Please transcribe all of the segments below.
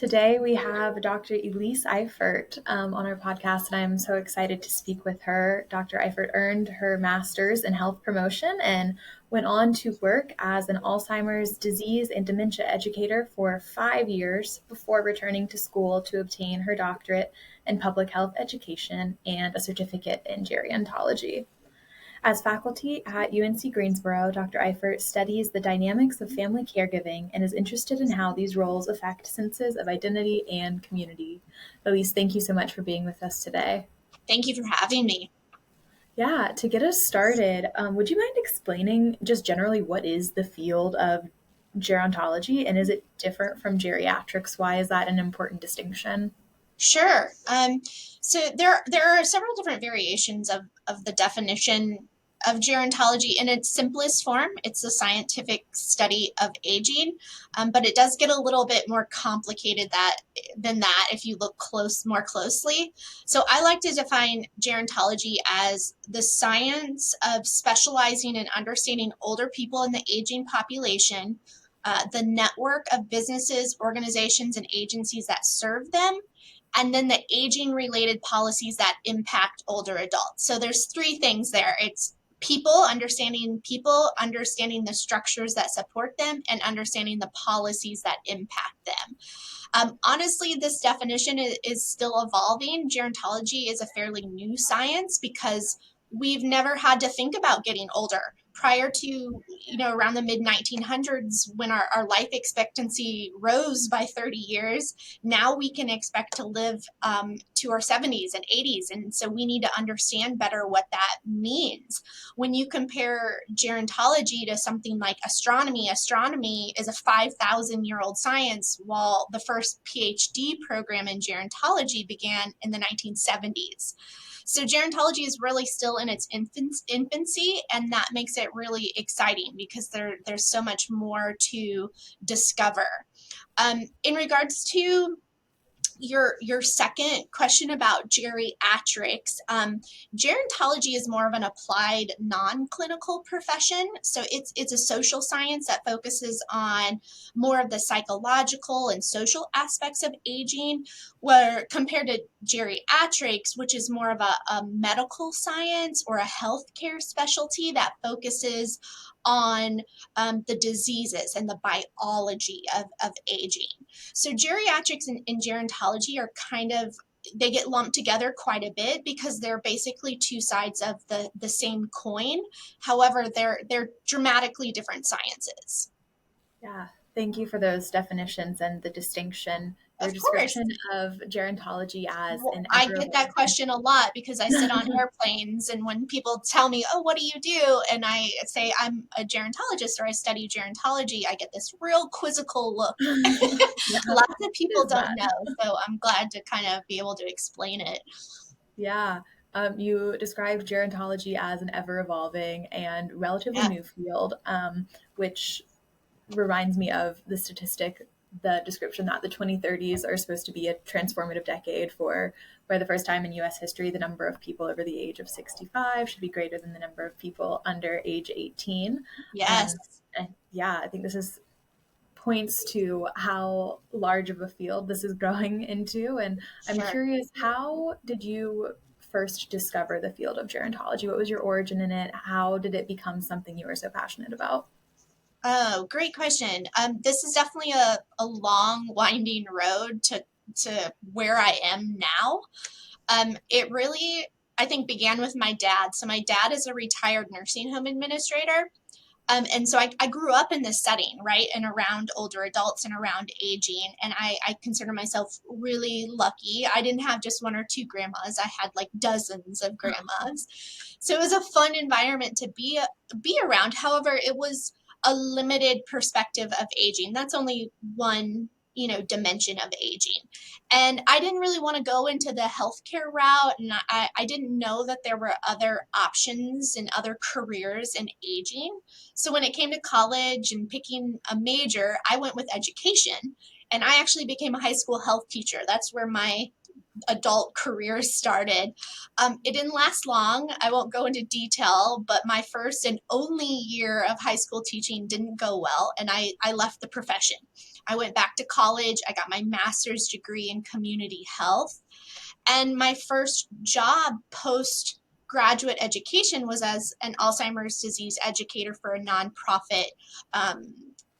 Today we have Dr. Elise Eifert on our podcast, and I'm so excited to speak with her. Dr. Eifert earned her master's in health promotion and went on to work as an Alzheimer's disease and dementia educator for 5 years before returning to school to obtain her doctorate in public health education and a certificate in gerontology. As faculty at UNC Greensboro, Dr. Eifert studies the dynamics of family caregiving and is interested in how these roles affect senses of identity and community. Elise, thank you so much for being with us today. Thank you for having me. Yeah, to get us started, would you mind explaining just generally what is the field of gerontology and is it different from geriatrics? Why is that an important distinction? Sure. So there are several different variations of the definition of gerontology. In its simplest form, it's a scientific study of aging, but it does get a little bit more complicated than that if you look more closely. So I like to define gerontology as the science of specializing in understanding older people in the aging population, the network of businesses, organizations, and agencies that serve them, and then the aging related policies that impact older adults. So there's three things there. It's people, understanding the structures that support them, and understanding the policies that impact them. Honestly, this definition is still evolving. Gerontology is a fairly new science because we've never had to think about getting older. Prior to, around the mid 1900s, when our life expectancy rose by 30 years, now we can expect to live to our 70s and 80s. And so we need to understand better what that means. When you compare gerontology to something like astronomy is a 5,000-year-old science, while the first PhD program in gerontology began in the 1970s. So gerontology is really still in its infancy, and that makes it really exciting because there's so much more to discover. In regards to your second question about geriatrics, gerontology is more of an applied non-clinical profession. So it's a social science that focuses on more of the psychological and social aspects of aging, where compared to geriatrics, which is more of a medical science or a healthcare specialty that focuses on the diseases and the biology of aging. So geriatrics and gerontology are they get lumped together quite a bit because they're basically two sides of the same coin. However, they're dramatically different sciences. Yeah, thank you for those definitions and the distinction. Your Of course. description of gerontology as Well, an I ever get that question a lot because I sit on airplanes, and when people tell me, "Oh, what do you do?" and I say I'm a gerontologist or I study gerontology, I get this real quizzical look. Yeah, Lots of it people is don't that. know, so I'm glad to kind of be able to explain it. Yeah. You described gerontology as an ever evolving and relatively Yeah. new field, which reminds me of the description that the 2030s are supposed to be a transformative decade for the first time in US history, the number of people over the age of 65 should be greater than the number of people under age 18. Yes. And yeah, I think this is points to how large of a field this is growing into. And I'm Sure. curious, how did you first discover the field of gerontology? What was your origin in it? How did it become something you were so passionate about? Oh, great question. This is definitely a long, winding road to where I am now. It really, I think, began with my dad. So my dad is a retired nursing home administrator. And so I grew up in this setting, right? And around older adults and around aging. And I consider myself really lucky. I didn't have just one or two grandmas. I had like dozens of grandmas. So it was a fun environment to be around. However, it was a limited perspective of aging. That's only one, dimension of aging. And I didn't really want to go into the healthcare route. And I didn't know that there were other options and other careers in aging. So when it came to college and picking a major, I went with education. And I actually became a high school health teacher. That's where my adult career started. It didn't last long. I won't go into detail, but my first and only year of high school teaching didn't go well, and I left the profession. I went back to college. I got my master's degree in community health. And my first job post graduate education was as an Alzheimer's disease educator for a nonprofit um,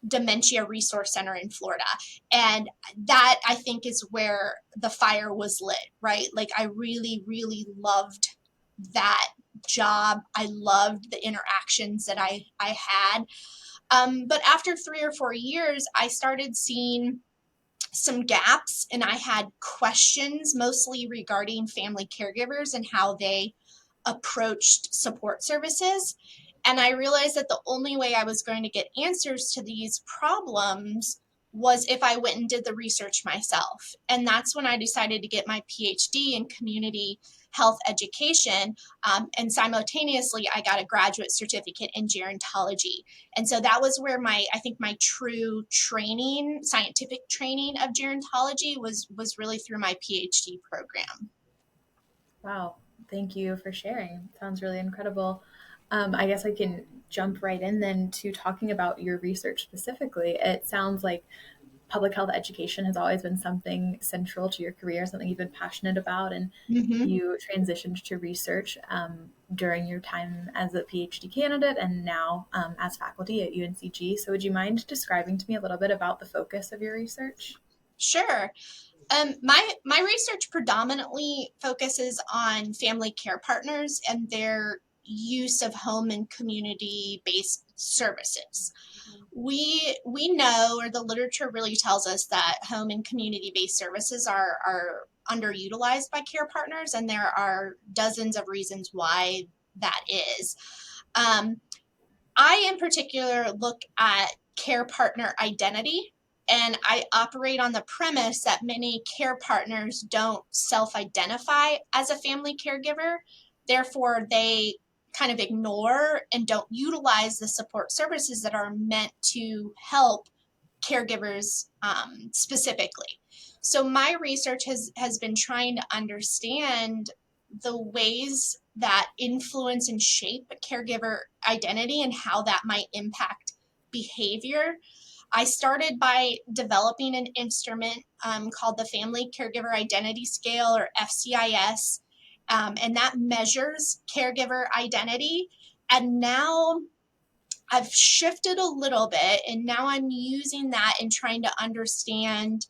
dementia resource center in Florida. And that, I think, is where the fire was lit, right? Like, I really, really loved that job. I loved the interactions that I had. But after 3 or 4 years, I started seeing some gaps, and I had questions mostly regarding family caregivers and how they approached support services. And I realized that the only way I was going to get answers to these problems was if I went and did the research myself. And that's when I decided to get my PhD in community health education. And simultaneously, I got a graduate certificate in gerontology. And so that was where I think my true training, scientific training of gerontology was really through my PhD program. Wow. Thank you for sharing. Sounds really incredible. I guess I can jump right in then to talking about your research specifically. It sounds like public health education has always been something central to your career, something you've been passionate about, and Mm-hmm. you transitioned to research during your time as a PhD candidate and now as faculty at UNCG. So, would you mind describing to me a little bit about the focus of your research? Sure. My research predominantly focuses on family care partners and their use of home and community based services. We know, or the literature really tells us, that home and community based services are underutilized by care partners, and there are dozens of reasons why that is. Um, I, in particular, look at care partner identity, and I operate on the premise that many care partners don't self identify as a family caregiver. Therefore, they kind of ignore and don't utilize the support services that are meant to help caregivers specifically. So my research has been trying to understand the ways that influence and shape caregiver identity and how that might impact behavior. I started by developing an instrument called the Family Caregiver Identity Scale, or FCIS, and that measures caregiver identity. And now I've shifted a little bit, and now I'm using that and trying to understand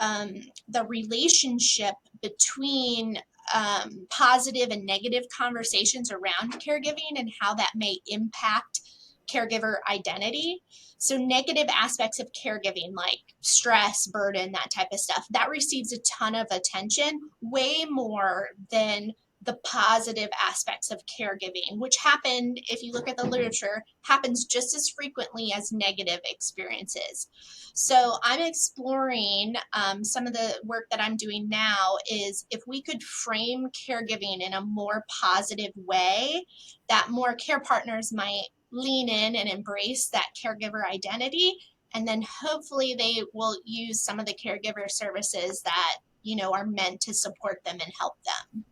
the relationship between positive and negative conversations around caregiving and how that may impact caregiver identity. So, negative aspects of caregiving, like stress, burden, that type of stuff, that receives a ton of attention, way more than the positive aspects of caregiving, which happened, if you look at the literature, happens just as frequently as negative experiences. So I'm exploring some of the work that I'm doing now is if we could frame caregiving in a more positive way, that more care partners might lean in and embrace that caregiver identity. And then hopefully they will use some of the caregiver services that, are meant to support them and help them.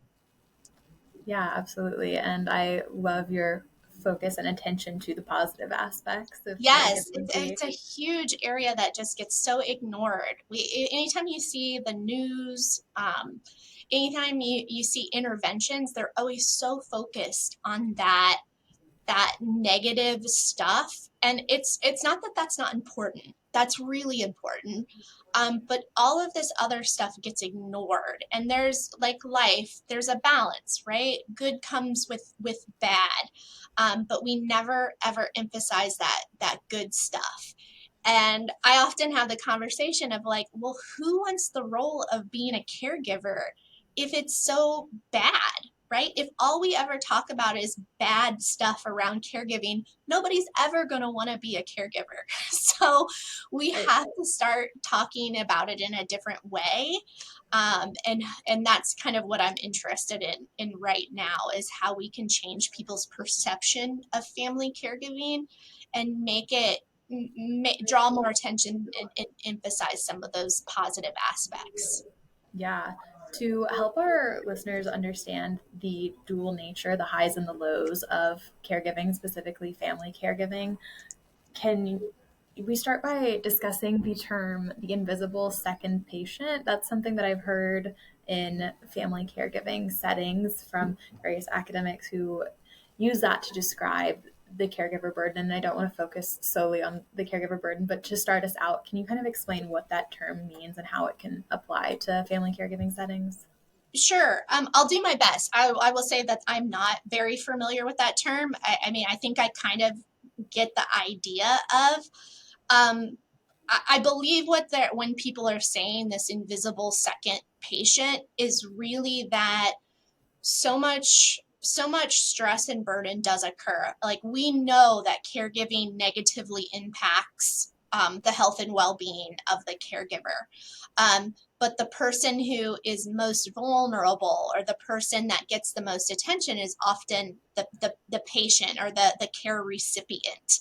Yeah, absolutely. And I love your focus and attention to the positive aspects of Yes, caregiving. it's a huge area that just gets so ignored. Anytime you see the news, anytime you see interventions, they're always so focused on that negative stuff, and it's not that that's not important. That's really important. But all of this other stuff gets ignored, and there's, like life, there's a balance, right? Good comes with bad. But we never ever emphasize that good stuff. And I often have the conversation of, like, well, who wants the role of being a caregiver if it's so bad, right? If all we ever talk about is bad stuff around caregiving, nobody's ever going to want to be a caregiver. So we Right. have to start talking about it in a different way. And that's kind of what I'm interested in right now, is how we can change people's perception of family caregiving and make it draw more attention and emphasize some of those positive aspects. Yeah. To help our listeners understand the dual nature, the highs and the lows of caregiving, specifically family caregiving, can we start by discussing the term the invisible second patient. That's something that I've heard in family caregiving settings from various academics who use that to describe the caregiver burden. And I don't want to focus solely on the caregiver burden, but to start us out, can you kind of explain what that term means and how it can apply to family caregiving settings? Sure. I'll do my best. I will say that I'm not very familiar with that term. I mean, I think I kind of get the idea of. I believe when people are saying this invisible second patient is really that so much stress and burden does occur. Like, we know that caregiving negatively impacts the health and well-being of the caregiver, but the person who is most vulnerable, or the person that gets the most attention, is often the patient, or the care recipient.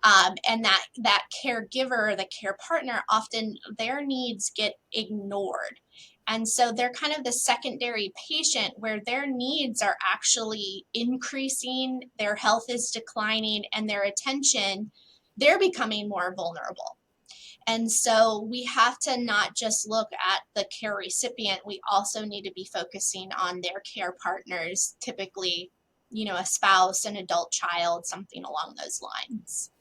And that caregiver, the care partner, often their needs get ignored, and so they're kind of the secondary patient, where their needs are actually increasing, their health is declining, and their attention, they're becoming more vulnerable. And so we have to not just look at the care recipient, we also need to be focusing on their care partners, typically, a spouse, an adult child, something along those lines.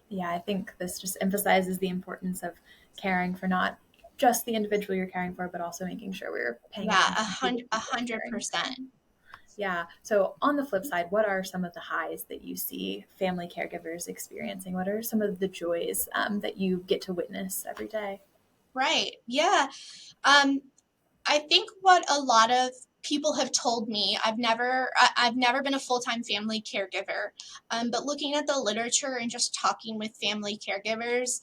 Yeah, I think this just emphasizes the importance of caring for not just the individual you're caring for, but also making sure we're paying Yeah, attention to the a people we're hundred caring for. percent. Yeah. So, on the flip side, what are some of the highs that you see family caregivers experiencing? What are some of the joys that you get to witness every day? Right. Yeah. Um, I think what a lot of people have told me, I've never been a full-time family caregiver, but looking at the literature and just talking with family caregivers,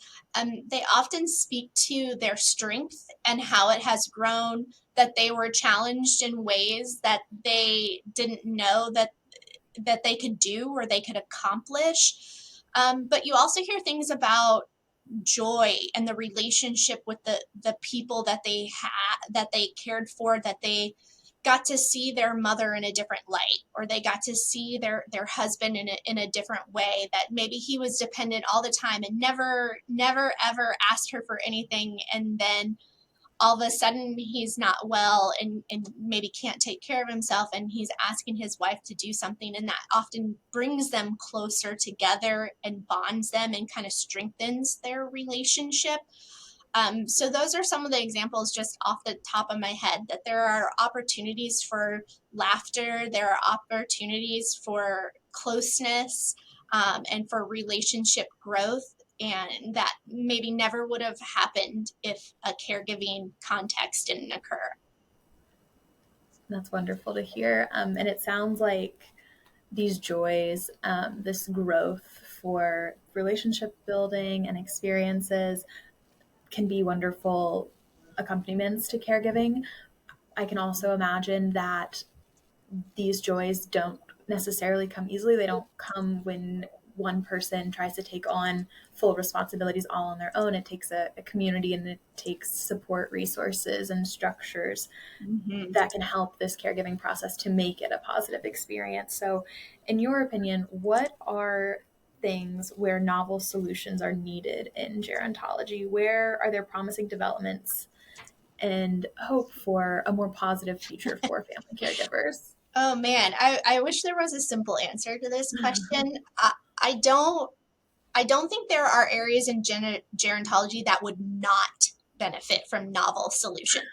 they often speak to their strength and how it has grown, that they were challenged in ways that they didn't know that they could do or they could accomplish. But you also hear things about joy and the relationship with the people that they had, that they cared for, that they got to see their mother in a different light, or they got to see their husband in a different way, that maybe he was dependent all the time and never ever asked her for anything, and then all of a sudden he's not well, and maybe can't take care of himself, and he's asking his wife to do something, and that often brings them closer together and bonds them and kind of strengthens their relationship. So those are some of the examples just off the top of my head, that there are opportunities for laughter, there are opportunities for closeness, and for relationship growth, and that maybe never would have happened if a caregiving context didn't occur. That's wonderful to hear. And it sounds like these joys, this growth for relationship building and experiences can be wonderful accompaniments to caregiving. I can also imagine that these joys don't necessarily come easily. They don't come when one person tries to take on full responsibilities all on their own. It takes a community, and it takes support resources and structures Mm-hmm. that can help this caregiving process to make it a positive experience. So, in your opinion, what are things where novel solutions are needed in gerontology? Where are there promising developments and hope for a more positive future for family caregivers? Oh man, I wish there was a simple answer to this question. I don't I don't think there are areas in gerontology that would not benefit from novel solutions.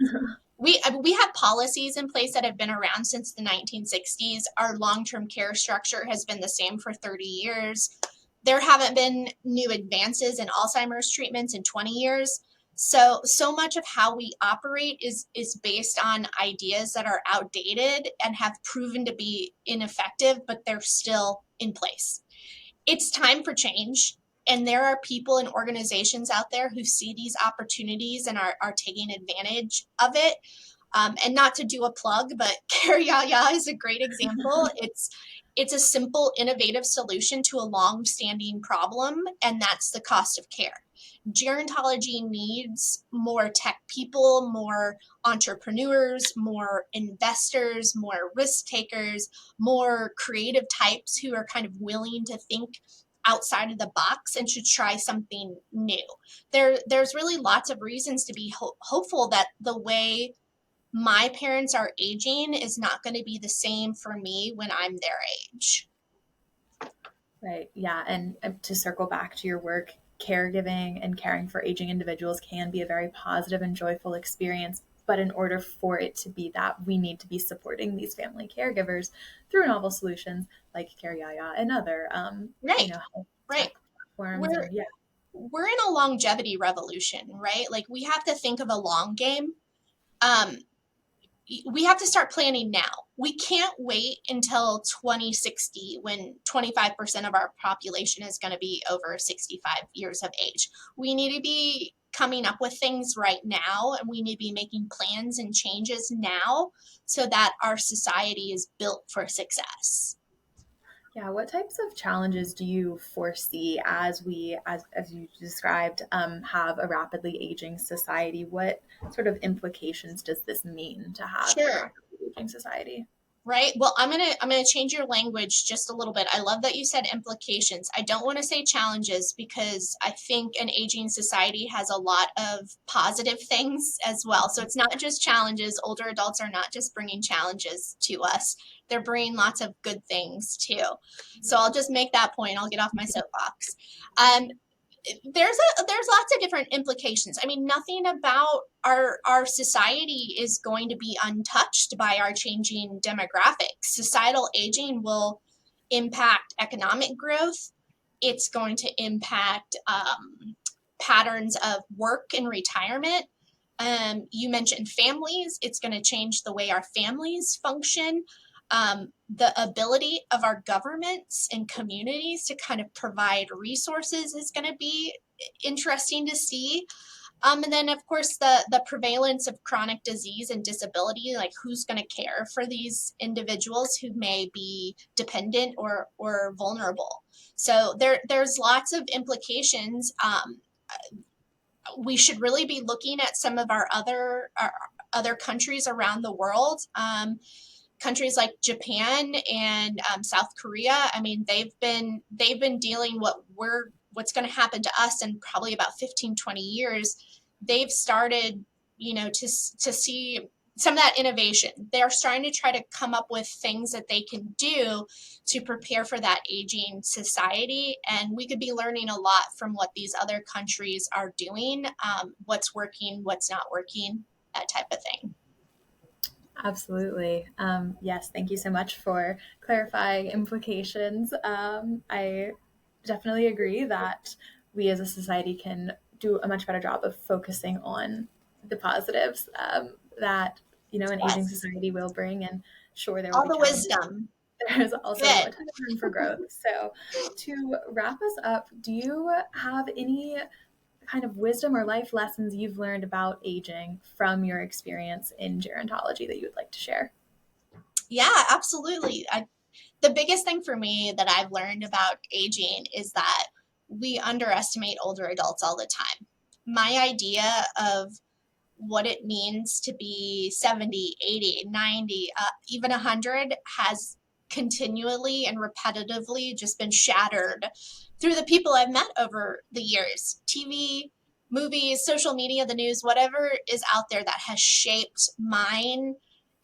We have policies in place that have been around since the 1960s. Our long-term care structure has been the same for 30 years. There haven't been new advances in Alzheimer's treatments in 20 years. So much of how we operate is based on ideas that are outdated and have proven to be ineffective, but they're still in place. It's time for change. And there are people and organizations out there who see these opportunities and are taking advantage of it. And not to do a plug, but Care Ya is a great example. It's a simple, innovative solution to a long-standing problem, and that's the cost of care. Gerontology needs more tech people, more entrepreneurs, more investors, more risk takers, more creative types who are kind of willing to think outside of the box and should try something new. There's really lots of reasons to be hopeful that the way my parents are aging is not going to be the same for me when I'm their age. Right. Yeah. And to circle back to your work, caregiving and caring for aging individuals can be a very positive and joyful experience. But in order for it to be that, we need to be supporting these family caregivers through novel solutions like Care Yaya and other, Right, health right. tech platforms. We're And yeah, we're in a longevity revolution, right? Like we have to think of a long game. Um, we have to start planning now. We can't wait until 2060 when 25% of our population is going to be over 65 years of age. We need to be coming up with things right now, and we need to be making plans and changes now so that our society is built for success. yeah. What types of challenges do you foresee as we, as you described, have a rapidly aging society? What sort of implications does this mean to have a Sure. rapidly aging society? Right. Well, I'm gonna change your language just a little bit. I love that you said implications. I don't want to say challenges because I think an aging society has a lot of positive things as well. So it's not just challenges. Older adults are not just bringing challenges to us. They're bringing lots of good things too. So I'll just make that point. I'll get off my soapbox. Um, there's lots of different implications. I mean, nothing about our society is going to be untouched by our changing demographics. Societal aging will impact economic growth. It's going to impact patterns of work and retirement. You mentioned families. It's going to change the way our families function. The ability of our governments and communities to kind of provide resources is going to be interesting to see. And then, of course, the prevalence of chronic disease and disability, like who's going to care for these individuals who may be dependent or vulnerable. So there's lots of implications. We should really be looking at some of our other countries around the world. Countries like Japan and South Korea. I mean, they've been dealing what's going to happen to us in probably about 15, 20 years. They've started, to see some of that innovation. They're starting to try to come up with things that they can do to prepare for that aging society. And we could be learning a lot from what these other countries are doing, what's working, what's not working, that type of thing. Absolutely. Yes, thank you so much for clarifying implications. I definitely agree that we as a society can do a much better job of focusing on the positives that an aging Yes. society will bring, and sure there will All be the challenges. wisdom. There's also a Good. ton of room for growth. So, to wrap us up, do you have any kind of wisdom or life lessons you've learned about aging from your experience in gerontology that you would like to share? Yeah, absolutely. The biggest thing for me that I've learned about aging is that we underestimate older adults all the time. My idea of what it means to be 70, 80, 90, even 100 has continually and repetitively just been shattered through the people I've met over the years. TV, movies, social media, the news, whatever is out there that has shaped mine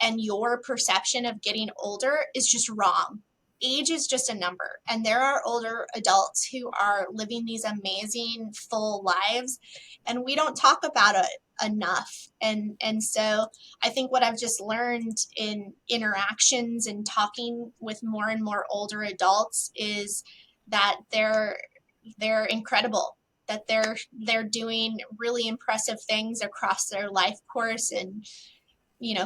and your perception of getting older is just wrong. Age is just a number, and there are older adults who are living these amazing full lives, and we don't talk about it enough. And so I think what I've just learned in interactions and talking with more and more older adults is that they're incredible, that they're doing really impressive things across their life course. And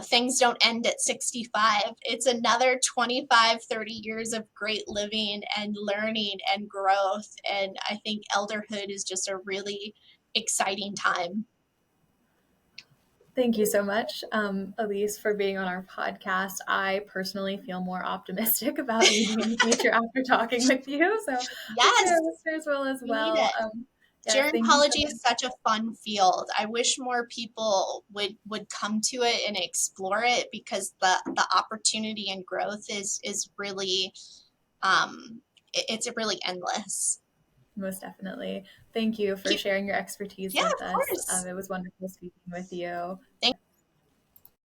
things don't end at 65. It's another 25, 30 years of great living and learning and growth. And I think elderhood is just a really exciting time. Thank you so much, Elise, for being on our podcast. I personally feel more optimistic about aging in the future after talking with you. So hopefully our Yes, listeners will as we need well. it. Yes, thank you so Gerontology much. is such a fun field. I wish more people would come to it and explore it because the opportunity and growth is really it's really endless. Most definitely. Thank you for Thank you. sharing your expertise Yeah, with of us. course. It was wonderful speaking with you. Thank